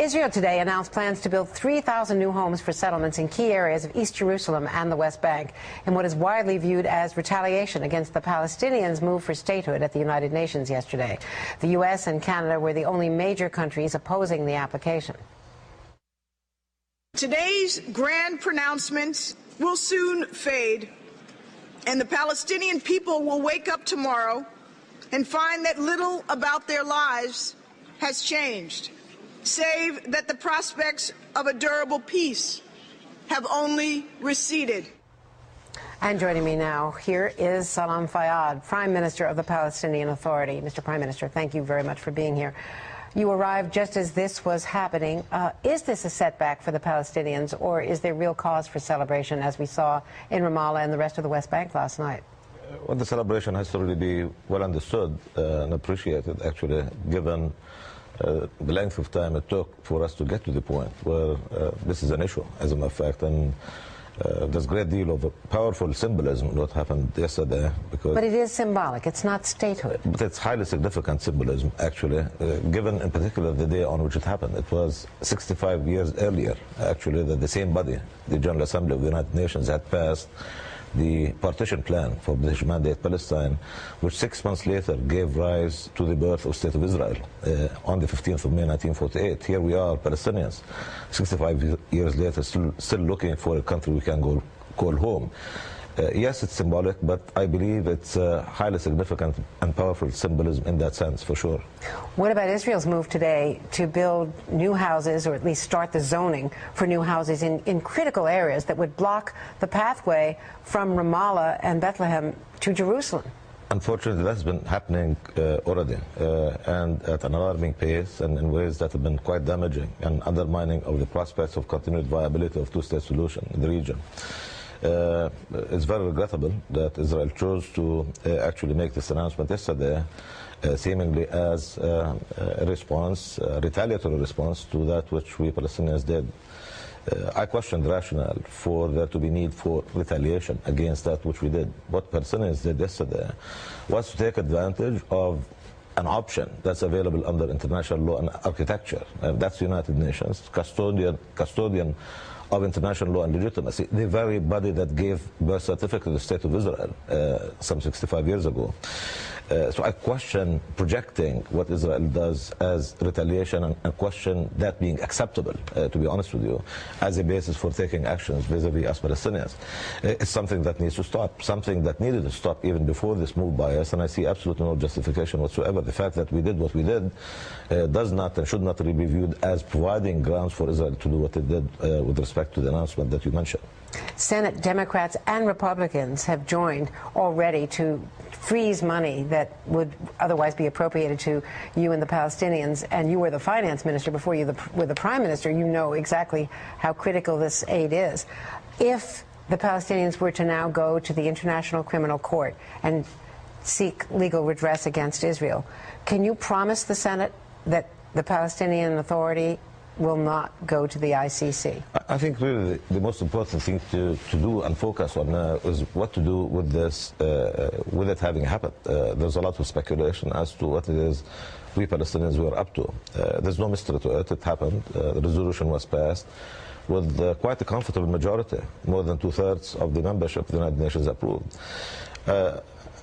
Israel today announced plans to build 3,000 new homes for settlements in key areas of East Jerusalem and the West Bank in what is widely viewed as retaliation against the Palestinians' move for statehood at the United Nations yesterday. The U.S. and Canada were the only major countries opposing the application. Today's grand pronouncements will soon fade, and the Palestinian people will wake up tomorrow and find that little about their lives has changed, save that the prospects of a durable peace have only receded. And joining me now here is Salam Fayyad, Prime Minister of the Palestinian Authority. Mr. Prime Minister, thank you very much for being here. You arrived just as this was happening. Is this a setback for the Palestinians, or is there real cause for celebration, as we saw in Ramallah and the rest of the West Bank last night? Well, the celebration has to really be well understood and appreciated, actually, given the length of time it took for us to get to the point where this is an issue, as a matter of fact. And there's a great deal of powerful symbolism in what happened yesterday. But it is symbolic. It's not statehood. But it's highly significant symbolism, actually, given in particular the day on which it happened. It was 65 years earlier, actually, that the same body, the General Assembly of the United Nations, had passed the partition plan for British Mandate Palestine, which 6 months later gave rise to the birth of State of Israel on the 15th of May 1948. Here we are, Palestinians, 65 years later, still looking for a country we can call home. Yes, it's symbolic, but I believe it's highly significant and powerful symbolism in that sense, for sure. What about Israel's move today to build new houses, or at least start the zoning for new houses in critical areas that would block the pathway from Ramallah and Bethlehem to Jerusalem? Unfortunately, that's been happening already, and at an alarming pace, and in ways that have been quite damaging and undermining of the prospects of continued viability of two-state solution in the region. It's very regrettable that Israel chose to actually make this announcement yesterday, seemingly as a response, a retaliatory response to that which we Palestinians did. I question the rationale for there to be need for retaliation against that which we did. What Palestinians did yesterday was to take advantage of an option that's available under international law and architecture. That's the United Nations, custodian of international law and legitimacy, the very body that gave birth certificate to the State of Israel some 65 years ago. So I question projecting what Israel does as retaliation, and question that being acceptable, to be honest with you, as a basis for taking actions vis-a-vis us Palestinians. It's something that needs to stop, something that needed to stop even before this move by us, and I see absolutely no justification whatsoever. The fact that we did what we did does not and should not really be viewed as providing grounds for Israel to do what it did with respect to the announcement that you mentioned. Senate Democrats and Republicans have joined already to freeze money that would otherwise be appropriated to you and the Palestinians. And you were the finance minister before you were the prime minister. You know exactly how critical this aid is. If the Palestinians were to now go to the International Criminal Court and seek legal redress against Israel, can you promise the Senate that the Palestinian Authority will not go to the ICC? I think really the most important thing to do and focus on is what to do with this, with it having happened. There's a lot of speculation as to what it is we Palestinians were up to. There's no mystery to it. It happened. The resolution was passed with quite a comfortable majority. More than 2/3 of the membership of the United Nations approved.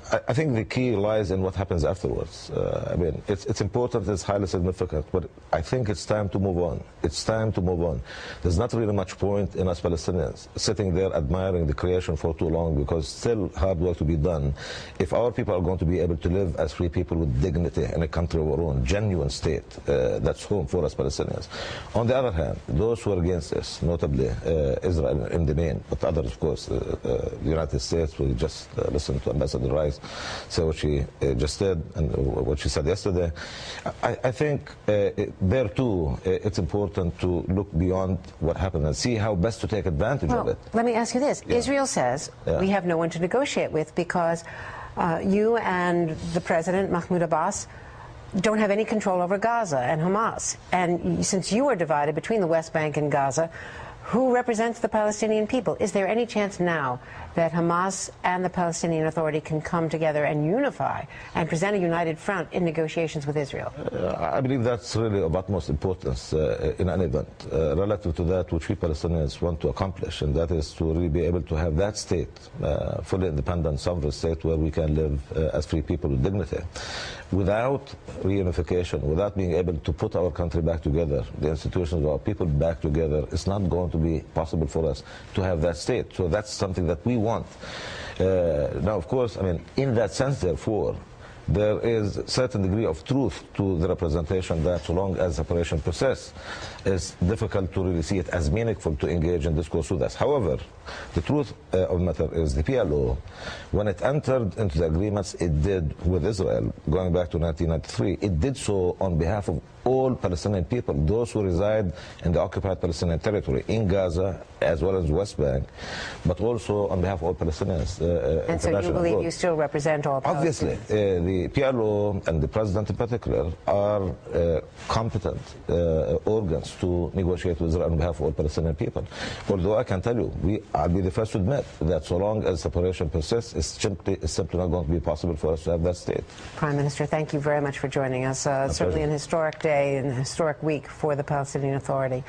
I think the key lies in what happens afterwards. I mean, it's important, it's highly significant, but I think it's time to move on. It's time to move on. There's not really much point in us Palestinians sitting there admiring the creation for too long, because still hard work to be done. If our people are going to be able to live as free people with dignity in a country of our own, genuine state, that's home for us Palestinians. On the other hand, those who are against this, notably Israel in the main, but others, of course, the United States, we just listened to Ambassador Rice say what she just did and what she said yesterday. I think there too it's important to look beyond what happened and see how best to take advantage of it. Let me ask you this. Yeah. Israel says we have no one to negotiate with because you and the President, Mahmoud Abbas, don't have any control over Gaza and Hamas. And since you are divided between the West Bank and Gaza, who represents the Palestinian people. Is there any chance now that Hamas and the Palestinian Authority can come together and unify and present a united front in negotiations with Israel? I believe that's really of utmost importance in an event relative to that which we Palestinians want to accomplish, and that is to really be able to have that state, fully independent, sovereign state, where we can live as free people with dignity. Without reunification, without being able to put our country back together, the institutions of our people back together, it's not going to be possible for us to have that state. So that's something that we want. Now, of course, I mean, in that sense, therefore, there is a certain degree of truth to the representation that so long as separation persists, it's difficult to really see it as meaningful to engage in discourse with us. However, the truth of the matter is the PLO, when it entered into the agreements it did with Israel, going back to 1993, it did so on behalf of all Palestinian people, those who reside in the occupied Palestinian territory, in Gaza as well as West Bank, but also on behalf of all Palestinians. And so you believe you still represent all Palestinians? Obviously, the PLO and the President in particular are competent organs to negotiate with Israel on behalf of all Palestinian people. Although I can tell you, I'll be the first to admit that so long as separation persists, it's simply not going to be possible for us to have that state. Prime Minister, thank you very much for joining us. Certainly an historic day and a historic week for the Palestinian Authority.